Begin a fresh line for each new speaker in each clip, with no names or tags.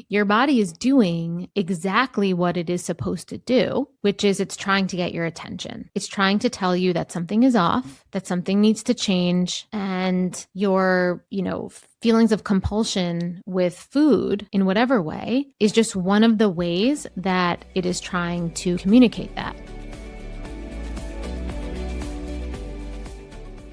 Your body is doing exactly what it is supposed to do, which is it's trying to get your attention. It's trying to tell you that something is off, that something needs to change, and your, feelings of compulsion with food in whatever way is just one of the ways that it is trying to communicate that.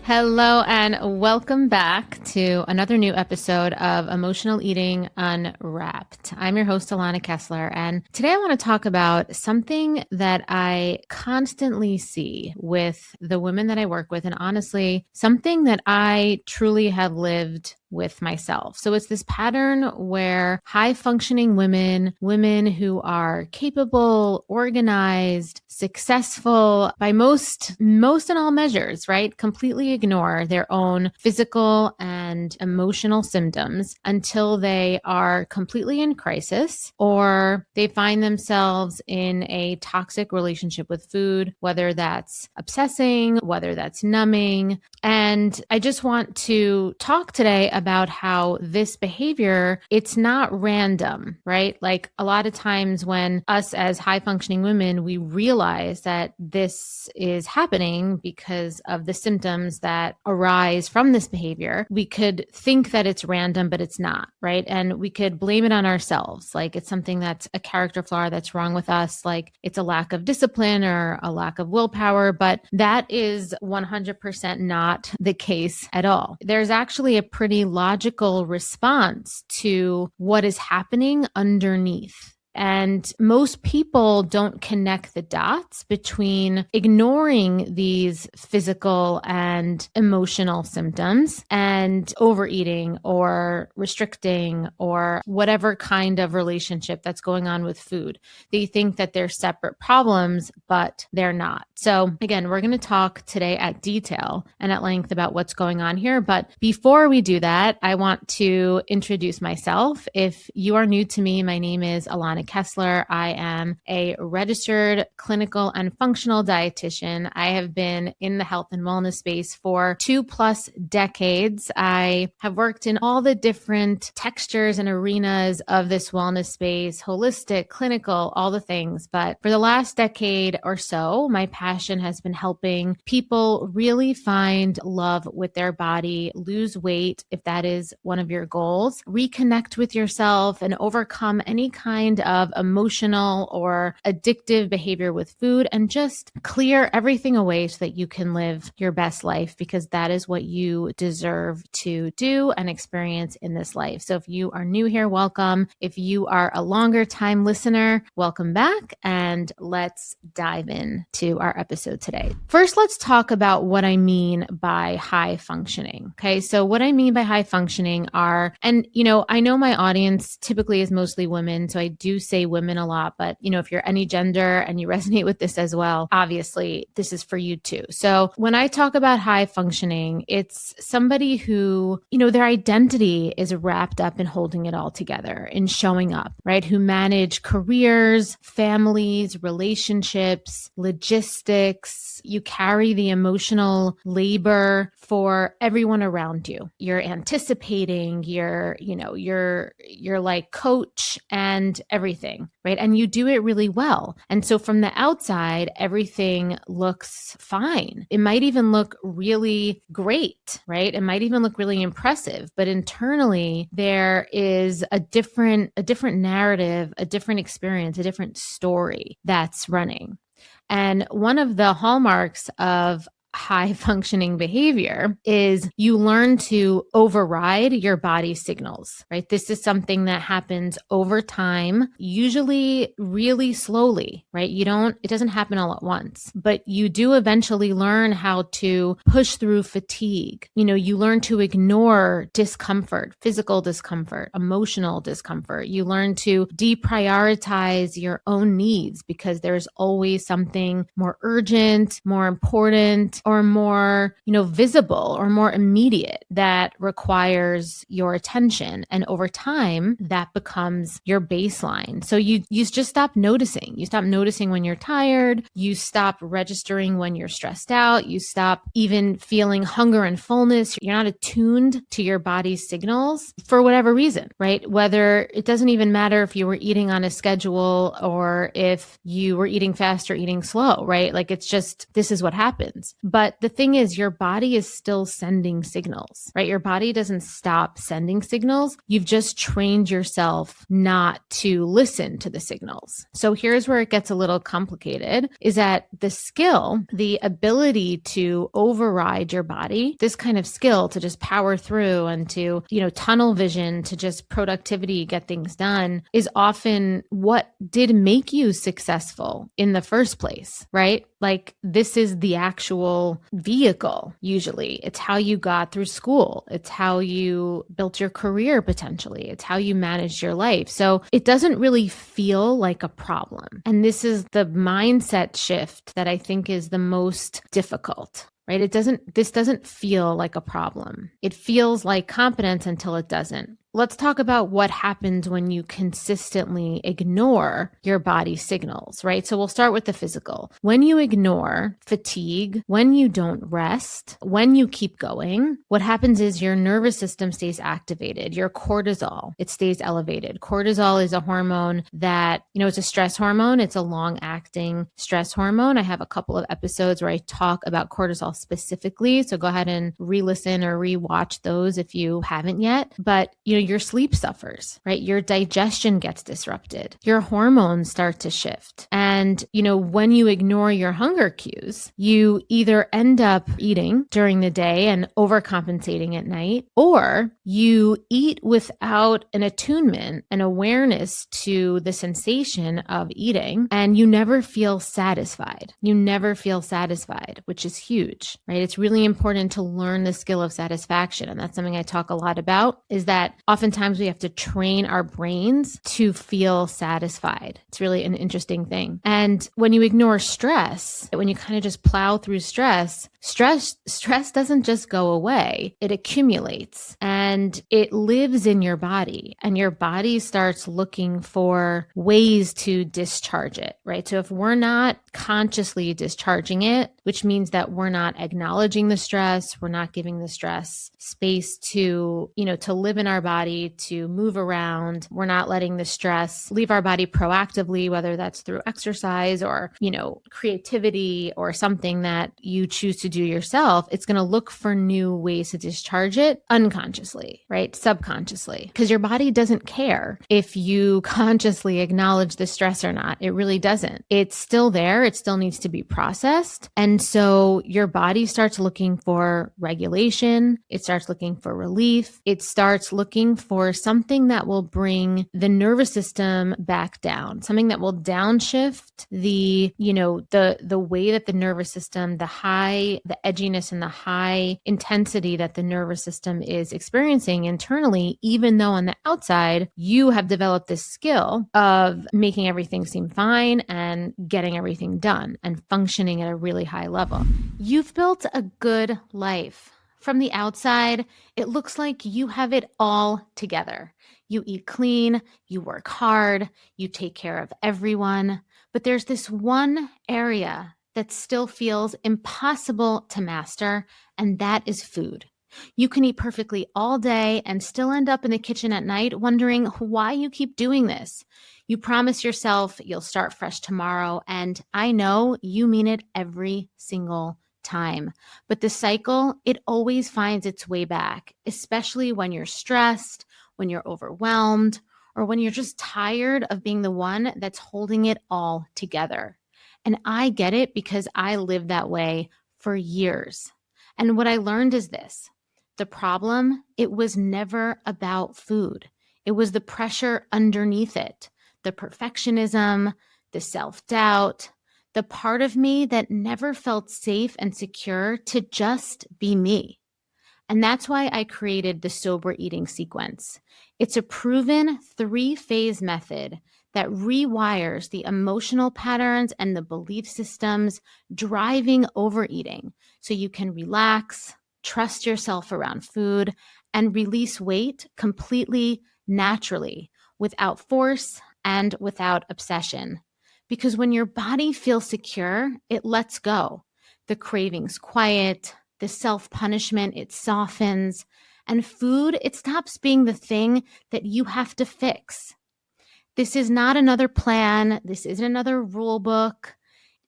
Hello and welcome back to another new episode of Emotional Eating Unwrapped. I'm your host, Alana Kessler, and today I want to talk about something that I constantly see with the women that I work with, and honestly, something that I truly have lived with myself. So it's this pattern where high-functioning women who are capable, organized, successful by most and all measures, right? Completely ignore their own physical and emotional symptoms until they are completely in crisis or they find themselves in a toxic relationship with food, whether that's obsessing, whether that's numbing. And I just want to talk today about how this behavior, it's not random, right? Like a lot of times when us as high functioning women, we realize that this is happening because of the symptoms that arise from this behavior, we could think that it's random, but it's not, right? And we could blame it on ourselves. Like it's something that's a character flaw that's wrong with us. Like it's a lack of discipline or a lack of willpower, but that is 100% not the case at all. There's actually a pretty logical response to what is happening underneath. And most people don't connect the dots between ignoring these physical and emotional symptoms and overeating or restricting or whatever kind of relationship that's going on with food. They think that they're separate problems, but they're not. So again, we're going to talk today at detail and at length about what's going on here. But before we do that, I want to introduce myself. If you are new to me, my name is Alana Kessler. I am a registered clinical and functional dietitian. I have been in the health and wellness space for 2+ decades. I have worked in all the different textures and arenas of this wellness space, holistic, clinical, all the things. But for the last decade or so, my passion has been helping people really find love with their body, lose weight if that is one of your goals, reconnect with yourself, and overcome any kind of emotional or addictive behavior with food, and just clear everything away so that you can live your best life, because that is what you deserve to do and experience in this life. So if you are new here, welcome. If you are a longer time listener, welcome back, and let's dive in to our episode today. First, let's talk about what I mean by high functioning. Okay. So what I mean by high functioning are, and I know my audience typically is mostly women, so I do say women a lot, but if you're any gender and you resonate with this as well, obviously this is for you too. So when I talk about high functioning, it's somebody who, their identity is wrapped up in holding it all together, in showing up, right? Who manage careers, families, relationships, logistics. You carry the emotional labor for everyone around you. You're anticipating, you're like coach and everything, right? And you do it really well. And so from the outside, everything looks fine. It might even look really great, right? It might even look really impressive, but internally there is a different narrative, a different experience, a different story that's running. And one of the hallmarks of high functioning behavior is you learn to override your body signals, right? This is something that happens over time, usually really slowly, right? It doesn't happen all at once, but you do eventually learn how to push through fatigue. You learn to ignore discomfort, physical discomfort, emotional discomfort. You learn to deprioritize your own needs because there's always something more urgent, more important, or more, visible or more immediate that requires your attention. And over time, that becomes your baseline. So you just stop noticing. You stop noticing when you're tired. You stop registering when you're stressed out. You stop even feeling hunger and fullness. You're not attuned to your body's signals for whatever reason, right? Whether it doesn't even matter if you were eating on a schedule or if you were eating fast or eating slow, right? Like it's just, this is what happens. But the thing is, your body is still sending signals, right? Your body doesn't stop sending signals. You've just trained yourself not to listen to the signals. So here's where it gets a little complicated, is that the skill, the ability to override your body, this kind of skill to just power through and to, tunnel vision, to just productivity, get things done, is often what did make you successful in the first place, right? Like this is the actual vehicle. Usually it's how you got through school. It's how you built your career potentially. It's how you managed your life. So it doesn't really feel like a problem. And this is the mindset shift that I think is the most difficult. Right? This doesn't feel like a problem. It feels like competence until it doesn't. Let's talk about what happens when you consistently ignore your body signals, right? So we'll start with the physical. When you ignore fatigue, when you don't rest, when you keep going, what happens is your nervous system stays activated. Your cortisol, it stays elevated. Cortisol is a hormone that, it's a stress hormone. It's a long-acting stress hormone. I have a couple of episodes where I talk about cortisol specifically. So go ahead and re-listen or re-watch those if you haven't yet. But, your sleep suffers, right? Your digestion gets disrupted. Your hormones start to shift. And, when you ignore your hunger cues, you either end up eating during the day and overcompensating at night, or you eat without an attunement and awareness to the sensation of eating, and you never feel satisfied. You never feel satisfied, which is huge, right? It's really important to learn the skill of satisfaction. And that's something I talk a lot about, is that oftentimes we have to train our brains to feel satisfied. It's really an interesting thing. And when you ignore stress, when you kind of just plow through stress doesn't just go away. It accumulates and it lives in your body, and your body starts looking for ways to discharge it, right? So if we're not consciously discharging it, which means that we're not acknowledging the stress, we're not giving the stress space to, to live in our body, to move around. We're not letting the stress leave our body proactively, whether that's through exercise or, creativity or something that you choose to do yourself. It's going to look for new ways to discharge it unconsciously, right? Subconsciously, because your body doesn't care if you consciously acknowledge the stress or not. It really doesn't. It's still there. It still needs to be processed. And so your body starts looking for regulation. It starts looking for relief. It starts looking for something that will bring the nervous system back down, something that will downshift the way that the nervous system, the edginess and the high intensity that the nervous system is experiencing internally, even though on the outside, you have developed this skill of making everything seem fine and getting everything done and functioning at a really high level. You've built a good life. From the outside, it looks like you have it all together. You eat clean, you work hard, you take care of everyone, but there's this one area that still feels impossible to master, and that is food. You can eat perfectly all day and still end up in the kitchen at night wondering why you keep doing this. You promise yourself you'll start fresh tomorrow, and I know you mean it every single time. But the cycle, it always finds its way back, especially when you're stressed, when you're overwhelmed, or when you're just tired of being the one that's holding it all together. And I get it because I lived that way for years. And what I learned is this: the problem, it was never about food. It was the pressure underneath it, the perfectionism, the self-doubt, the part of me that never felt safe and secure to just be me. And that's why I created the sober eating sequence. It's a proven 3-phase method that rewires the emotional patterns and the belief systems driving overeating so you can relax, trust yourself around food, and release weight completely naturally, without force and without obsession. Because when your body feels secure, it lets go. The cravings quiet, the self-punishment, it softens, and food, it stops being the thing that you have to fix. This is not another plan. This isn't another rule book.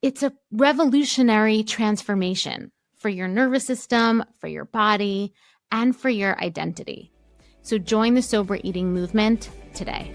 It's a revolutionary transformation for your nervous system, for your body, and for your identity. So join the sober eating movement today.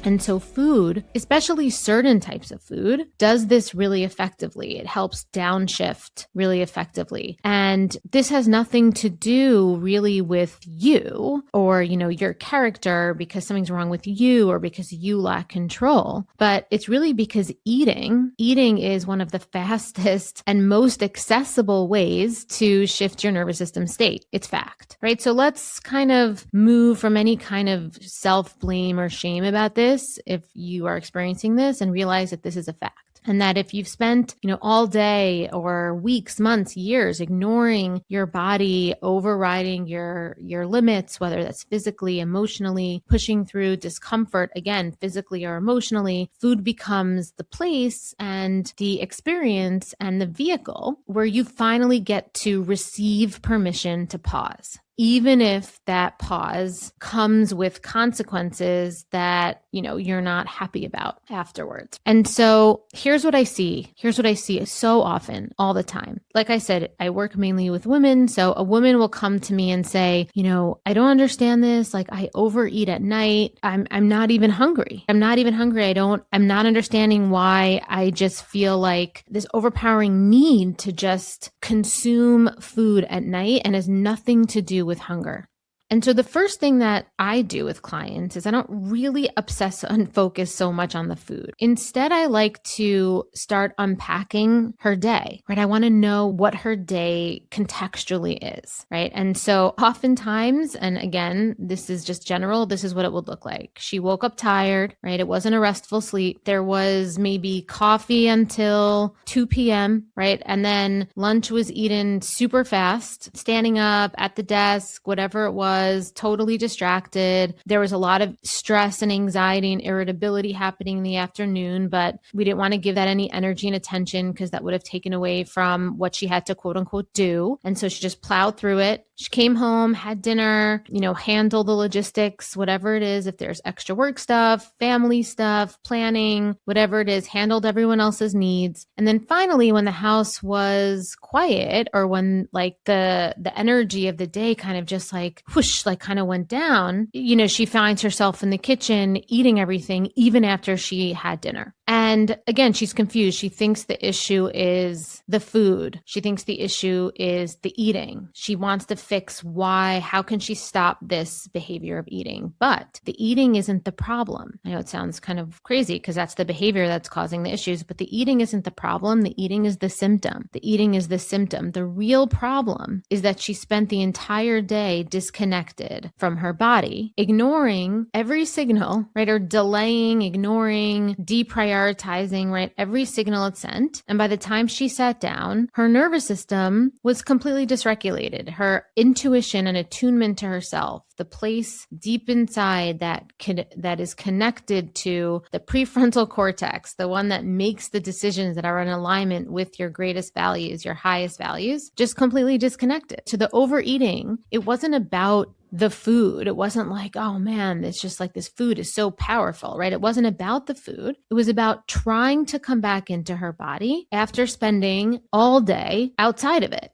And so food, especially certain types of food, does this really effectively. It helps downshift really effectively. And this has nothing to do really with you or, your character because something's wrong with you or because you lack control. But it's really because eating is one of the fastest and most accessible ways to shift your nervous system state. It's fact, right? So let's kind of move from any kind of self-blame or shame about this if you are experiencing this and realize that this is a fact. And that if you've spent, all day or weeks, months, years ignoring your body, overriding your limits, whether that's physically, emotionally, pushing through discomfort, again, physically or emotionally, food becomes the place and the experience and the vehicle where you finally get to receive permission to pause. Even if that pause comes with consequences that, you're not happy about afterwards. And so here's what I see. Here's what I see so often, all the time. Like I said, I work mainly with women. So a woman will come to me and say, I don't understand this. Like I overeat at night. I'm not even hungry. I'm not understanding why I just feel like this overpowering need to just consume food at night and has nothing to do with hunger. And so the first thing that I do with clients is I don't really obsess and focus so much on the food. Instead, I like to start unpacking her day, right? I want to know what her day contextually is, right? And so oftentimes, and again, this is just general, this is what it would look like. She woke up tired, right? It wasn't a restful sleep. There was maybe coffee until 2 p.m., right? And then lunch was eaten super fast, standing up at the desk, whatever it was, totally distracted. There was a lot of stress and anxiety and irritability happening in the afternoon, but we didn't want to give that any energy and attention because that would have taken away from what she had to quote unquote do. And so she just plowed through it. She came home, had dinner, handled the logistics, whatever it is. If there's extra work stuff, family stuff, planning, whatever it is, handled everyone else's needs. And then finally, when the house was quiet or when like the energy of the day kind of just like whoosh, like kind of went down, she finds herself in the kitchen eating everything even after she had dinner. And again, she's confused. She thinks the issue is the food. She thinks the issue is the eating. She wants to fix how can she stop this behavior of eating? But the eating isn't the problem. I know it sounds kind of crazy because that's the behavior that's causing the issues, but the eating isn't the problem. The eating is the symptom. The eating is the symptom. The real problem is that she spent the entire day disconnected from her body, ignoring every signal, right? Or delaying, ignoring, deprioritizing, right? Every signal it sent. And by the time she sat down, her nervous system was completely dysregulated. Her intuition and attunement to herself, the place deep inside that is connected to the prefrontal cortex, the one that makes the decisions that are in alignment with your greatest values, your highest values, just completely disconnected. To the overeating, it wasn't about the food. It wasn't like, oh man, it's just like this food is so powerful, right? It wasn't about the food. It was about trying to come back into her body after spending all day outside of it.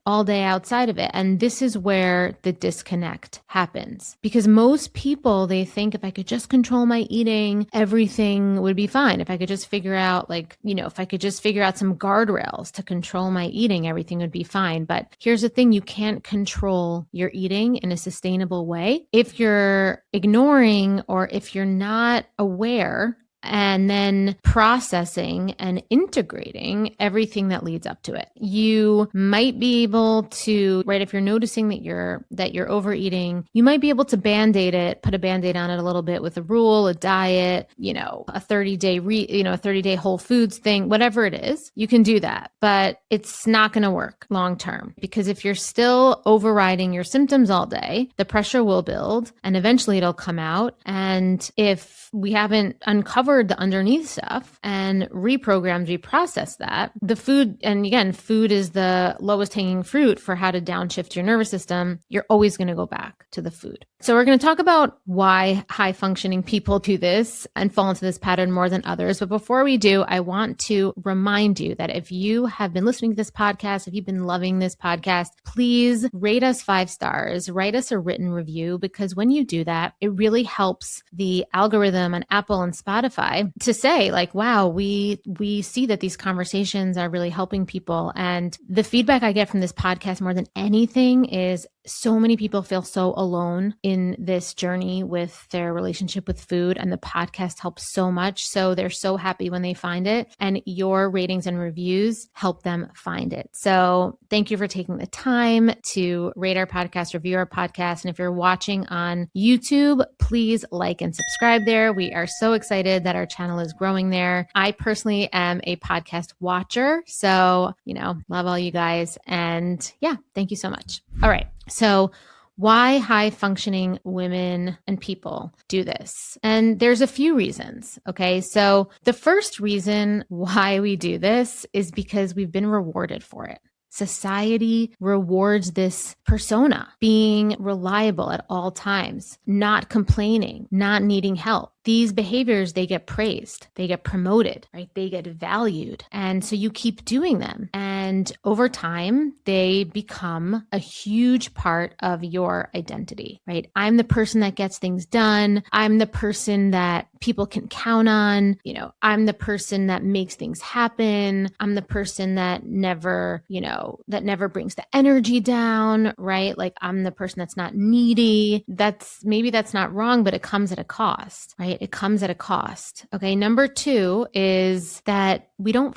And this is where the disconnect happens. Because most people, they think if I could just control my eating, everything would be fine. If I could just figure out if I could just figure out some guardrails to control my eating, everything would be fine. But here's the thing, you can't control your eating in a sustainable way if you're ignoring or if you're not aware and then processing and integrating everything that leads up to it. You might be able to, right, if you're noticing that you're overeating, you might be able to band-aid it, put a band-aid on it a little bit with a rule, a diet, a 30-day whole foods thing, whatever it is, you can do that. But it's not going to work long term, because if you're still overriding your symptoms all day, the pressure will build and eventually it'll come out. And if we haven't uncovered the underneath stuff and reprocessed that, the food, and again, food is the lowest hanging fruit for how to downshift your nervous system, you're always going to go back to the food. So we're going to talk about why high functioning people do this and fall into this pattern more than others. But before we do, I want to remind you that if you have been listening to this podcast, if you've been loving this podcast, please rate us 5 stars, write us a written review, because when you do that, it really helps the algorithm on Apple and Spotify to say like, wow, we see that these conversations are really helping people. And the feedback I get from this podcast more than anything is so many people feel so alone in this journey with their relationship with food, and the podcast helps so much. So they're so happy when they find it, and your ratings and reviews help them find it. So thank you for taking the time to rate our podcast, review our podcast. And if you're watching on YouTube, please like and subscribe there. We are so excited that our channel is growing there. I personally am a podcast watcher. So, love all you guys. And yeah, thank you so much. All right. So why high functioning women and people do this? And there's a few reasons. Okay. So the first reason why we do this is because we've been rewarded for it. Society rewards this persona, being reliable at all times, not complaining, not needing help. These behaviors, they get praised, they get promoted, right? They get valued. And so you keep doing them. And over time, they become a huge part of your identity, right? I'm the person that gets things done. I'm the person that people can count on. I'm the person that makes things happen. I'm the person that never brings the energy down, right? Like I'm the person that's not needy. That's not wrong, but it comes at a cost, right? It comes at a cost. Okay. Number 2 is that we don't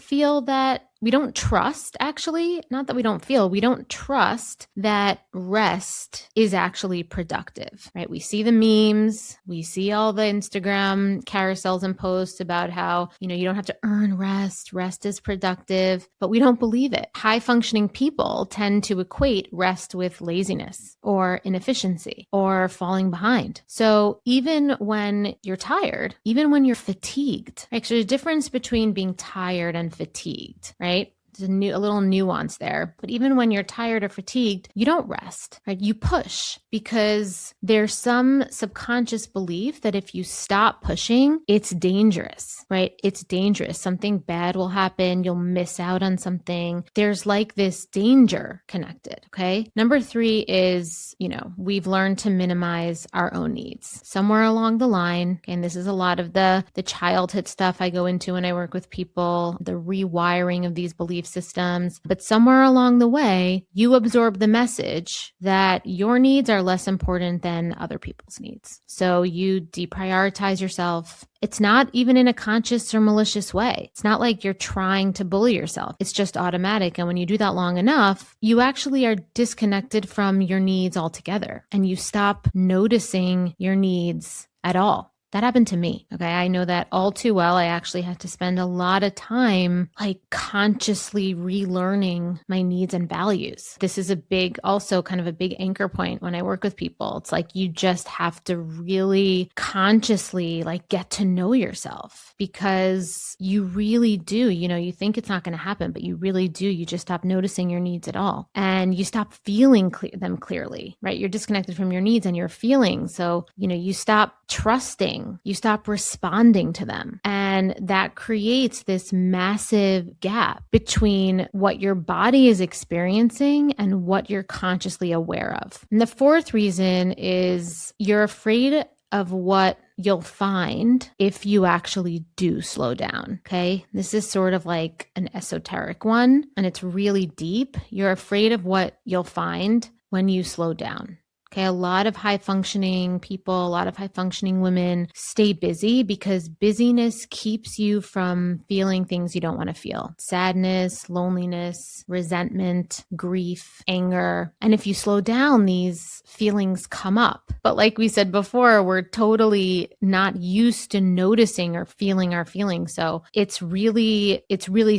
trust, actually, not that we don't trust that rest is actually productive, right? We see the memes, we see all the Instagram carousels and posts about how, you don't have to earn rest is productive, but we don't believe it. High functioning people tend to equate rest with laziness or inefficiency or falling behind. So even when you're tired, even when you're fatigued, right? So there's a difference between being tired and fatigued, right? There's a little nuance there. But even when you're tired or fatigued, you don't rest, right? You push, because there's some subconscious belief that if you stop pushing, it's dangerous, right? It's dangerous. Something bad will happen. You'll miss out on something. There's like this danger connected, okay? Number 3 is, we've learned to minimize our own needs. Somewhere along the line, and this is a lot of the childhood stuff I go into when I work with people, the rewiring of these belief systems, but somewhere along the way, you absorb the message that your needs are less important than other people's needs. So you deprioritize yourself. It's not even in a conscious or malicious way. It's not like you're trying to bully yourself. It's just automatic. And when you do that long enough, you actually are disconnected from your needs altogether, and you stop noticing your needs at all. That happened to me. Okay. I know that all too well. I actually had to spend a lot of time consciously relearning my needs and values. This is also kind of a big anchor point when I work with people. It's like you just have to really consciously get to know yourself, because you really do. You think it's not going to happen, but you really do. You just stop noticing your needs at all, and you stop feeling them clearly, right? You're disconnected from your needs and your feelings. So, you stop trusting. You stop responding to them. And that creates this massive gap between what your body is experiencing and what you're consciously aware of. And the 4th reason is you're afraid of what you'll find if you actually do slow down. Okay. This is sort of like an esoteric one, and it's really deep. You're afraid of what you'll find when you slow down. Okay, a lot of high functioning people, a lot of high functioning women stay busy because busyness keeps you from feeling things you don't want to feel. Sadness, loneliness, resentment, grief, anger. And if you slow down, these feelings come up. But like we said before, we're totally not used to noticing or feeling our feelings. So it's really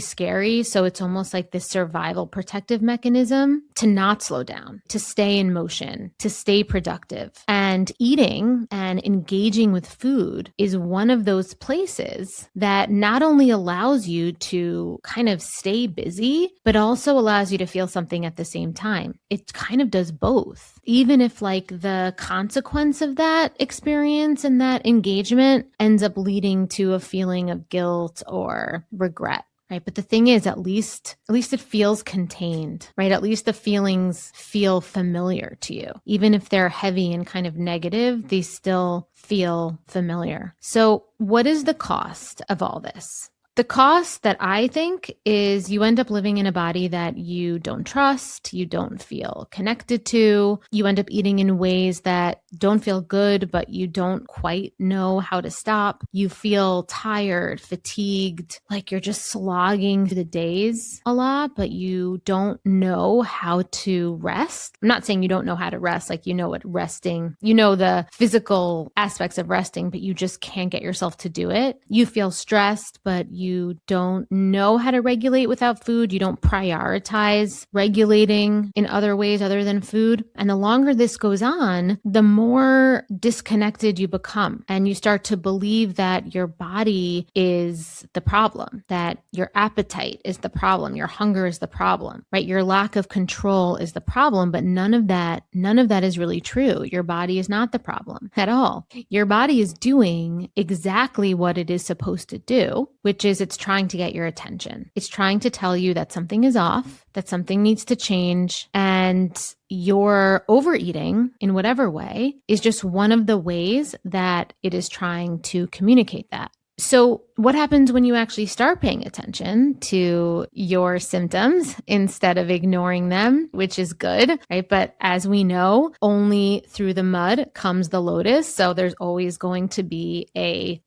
scary. So it's almost like this survival protective mechanism to not slow down, to stay in motion, to stay productive. And eating and engaging with food is one of those places that not only allows you to kind of stay busy, but also allows you to feel something at the same time. It kind of does both. Even if like the consequence of that experience and that engagement ends up leading to a feeling of guilt or regret. Right. But the thing is, at least it feels contained, right? At least the feelings feel familiar to you. Even if they're heavy and kind of negative, they still feel familiar. So what is the cost of all this? The cost that I think is you end up living in a body that you don't trust, you don't feel connected to, you end up eating in ways that don't feel good, but you don't quite know how to stop. You feel tired, fatigued, like you're just slogging through the days a lot, but you don't know how to rest. I'm not saying you don't know how to rest, like you know what resting, you know the physical aspects of resting, but you just can't get yourself to do it. You feel stressed, but you don't know how to regulate without food. You don't prioritize regulating in other ways other than food. And the longer this goes on, the more disconnected you become. And you start to believe that your body is the problem, that your appetite is the problem, your hunger is the problem, right? Your lack of control is the problem, but none of that is really true. Your body is not the problem at all. Your body is doing exactly what it is supposed to do, which is it's trying to get your attention. It's trying to tell you that something is off, that something needs to change, and your overeating in whatever way is just one of the ways that it is trying to communicate that. So what happens when you actually start paying attention to your symptoms instead of ignoring them, which is good, right? But as we know, only through the mud comes the lotus. So there's always going to be a,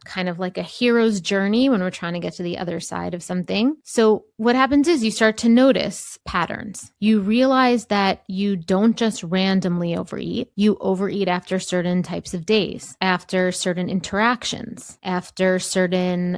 kind of like a hero's journey when we're trying to get to the other side of something. So what happens is you start to notice patterns. You realize that you don't just randomly overeat. You overeat after certain types of days, after certain interactions, after certain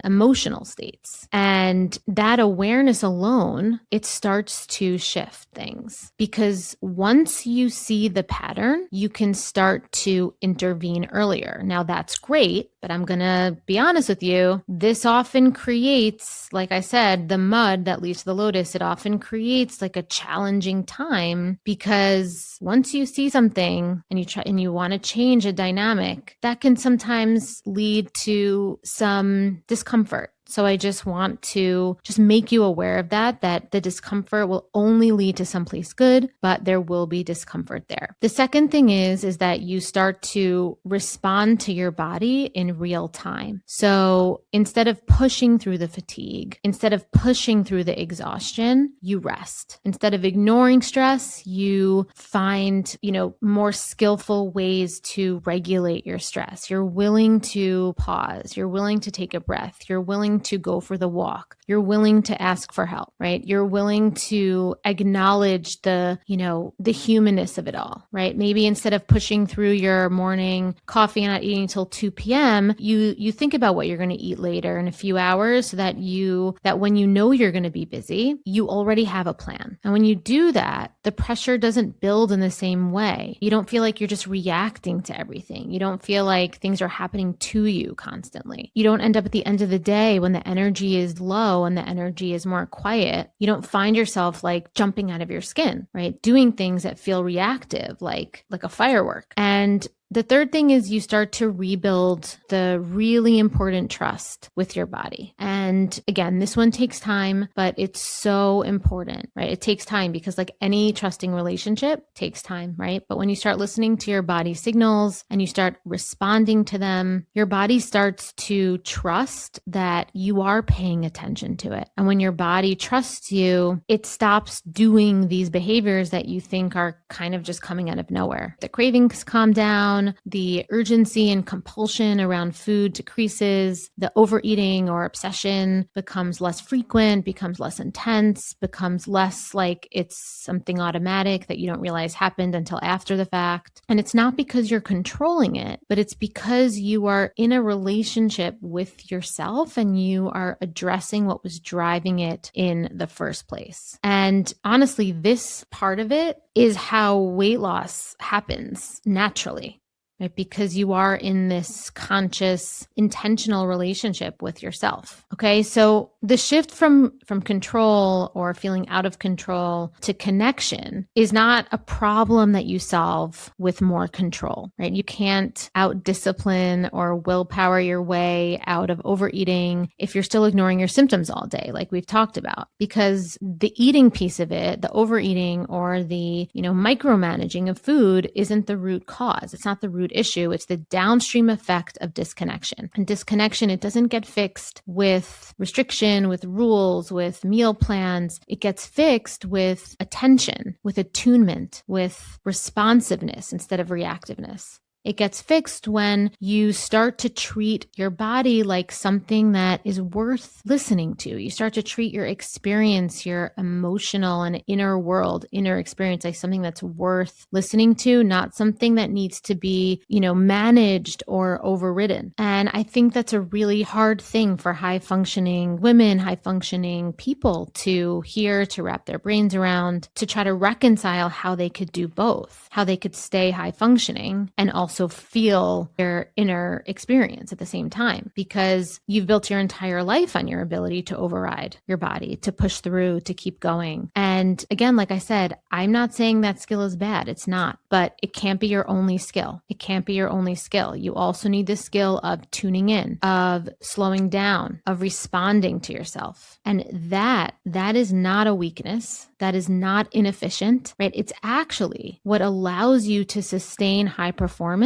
emotional states. And that awareness alone, it starts to shift things. Because once you see the pattern, you can start to intervene earlier. Now that's great, but I'm going to be honest with you. This often creates, like I said, the mud that leads to the lotus. It often creates like a challenging time because once you see something and you want to change a dynamic, that can sometimes lead to some discomfort. So I just want to just make you aware of that the discomfort will only lead to someplace good, but there will be discomfort there. The second thing is that you start to respond to your body in real time. So instead of pushing through the fatigue, instead of pushing through the exhaustion, you rest. Instead of ignoring stress, you find, more skillful ways to regulate your stress. You're willing to pause. You're willing to take a breath. You're willing to go for the walk. You're willing to ask for help, right? You're willing to acknowledge the humanness of it all, right? Maybe instead of pushing through your morning coffee and not eating until 2 p.m., you think about what you're going to eat later in a few hours so that when you know you're going to be busy, you already have a plan. And when you do that, the pressure doesn't build in the same way. You don't feel like you're just reacting to everything. You don't feel like things are happening to you constantly. You don't end up at the end of the day when the energy is low and the energy is more quiet, you don't find yourself like jumping out of your skin, right? Doing things that feel reactive, like a firework. And The third thing is you start to rebuild the really important trust with your body. And again, this one takes time, but it's so important, right? It takes time because like any trusting relationship takes time, right? But when you start listening to your body signals and you start responding to them, your body starts to trust that you are paying attention to it. And when your body trusts you, it stops doing these behaviors that you think are kind of just coming out of nowhere. The cravings calm down, the urgency and compulsion around food decreases, the overeating or obsession becomes less frequent, becomes less intense, becomes less like it's something automatic that you don't realize happened until after the fact. And it's not because you're controlling it, but it's because you are in a relationship with yourself and you are addressing what was driving it in the first place. And honestly, this part of it is how weight loss happens naturally. Right? Because you are in this conscious, intentional relationship with yourself. Okay. So the shift from control or feeling out of control to connection is not a problem that you solve with more control, right? You can't out discipline or willpower your way out of overeating if you're still ignoring your symptoms all day, like we've talked about, because the eating piece of it, the overeating or the, micromanaging of food isn't the root cause. It's not the root issue. It's the downstream effect of disconnection. And disconnection, it doesn't get fixed with restriction, with rules, with meal plans. It gets fixed with attention, with attunement, with responsiveness instead of reactiveness. It gets fixed when you start to treat your body like something that is worth listening to. You start to treat your experience, your emotional and inner experience like something that's worth listening to, not something that needs to be, managed or overridden. And I think that's a really hard thing for high functioning women, high functioning people to hear, to wrap their brains around, to try to reconcile how they could do both, how they could stay high functioning and also feel their inner experience at the same time, because you've built your entire life on your ability to override your body, to push through, to keep going. And again, like I said, I'm not saying that skill is bad. It's not, but it can't be your only skill. It can't be your only skill. You also need the skill of tuning in, of slowing down, of responding to yourself. And that is not a weakness. That is not inefficient, right? It's actually what allows you to sustain high performance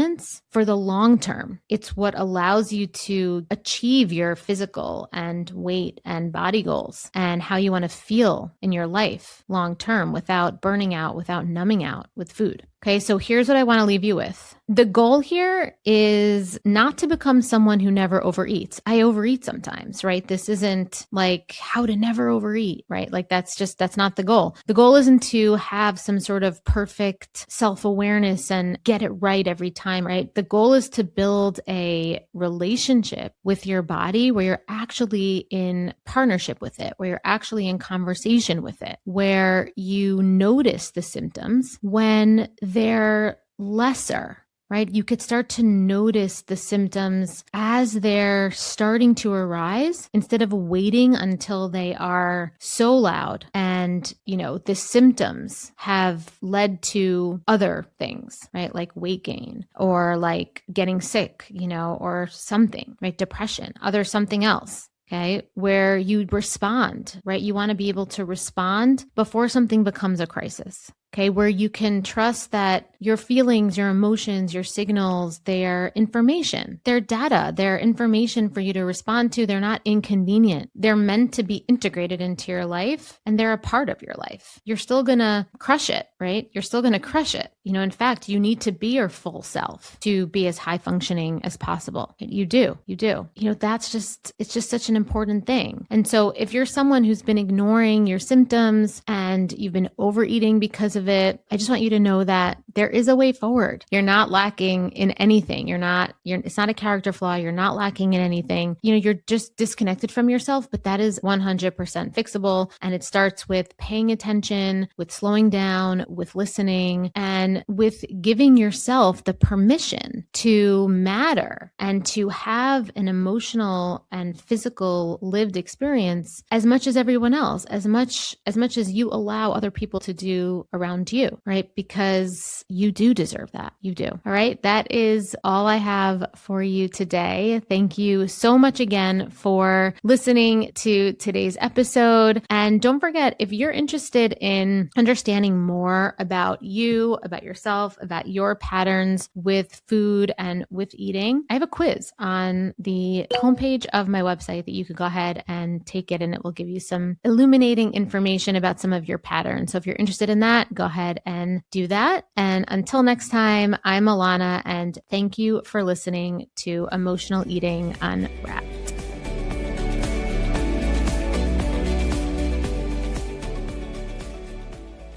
for the long term. It's what allows you to achieve your physical and weight and body goals and how you want to feel in your life long term without burning out, without numbing out with food. Okay, so here's what I want to leave you with. The goal here is not to become someone who never overeats. I overeat sometimes, right? This isn't like how to never overeat, right? Like that's not the goal. The goal isn't to have some sort of perfect self-awareness and get it right every time, right? The goal is to build a relationship with your body where you're actually in partnership with it, where you're actually in conversation with it, where you notice the symptoms when they're lesser, right? You could start to notice the symptoms as they're starting to arise instead of waiting until they are so loud and, the symptoms have led to other things, right? Like weight gain or like getting sick, or something, right? Depression, something else. Okay, where you respond, right? You want to be able to respond before something becomes a crisis. Okay, where you can trust that your feelings, your emotions, your signals, they're information, they're data, they're information for you to respond to. They're not inconvenient. They're meant to be integrated into your life and they're a part of your life. You're still going to crush it, right? You're still going to crush it. In fact, you need to be your full self to be as high functioning as possible. You do. It's just such an important thing. And so if you're someone who's been ignoring your symptoms and you've been overeating because of it, I just want you to know that there is a way forward. You're not lacking in anything. It's not a character flaw. You're not lacking in anything. You're just disconnected from yourself, but that is 100% fixable. And it starts with paying attention, with slowing down, with listening, and with giving yourself the permission to matter and to have an emotional and physical lived experience as much as everyone else, as much as you allow other people to do around around you, right? Because you do deserve that. You do. All right. That is all I have for you today. Thank you so much again for listening to today's episode. And don't forget, if you're interested in understanding more about you, about yourself, about your patterns with food and with eating, I have a quiz on the homepage of my website that you could go ahead and take it, and it will give you some illuminating information about some of your patterns. So if you're interested in that, go ahead and do that. And until next time, I'm Alana, and thank you for listening to Emotional Eating Unwrapped.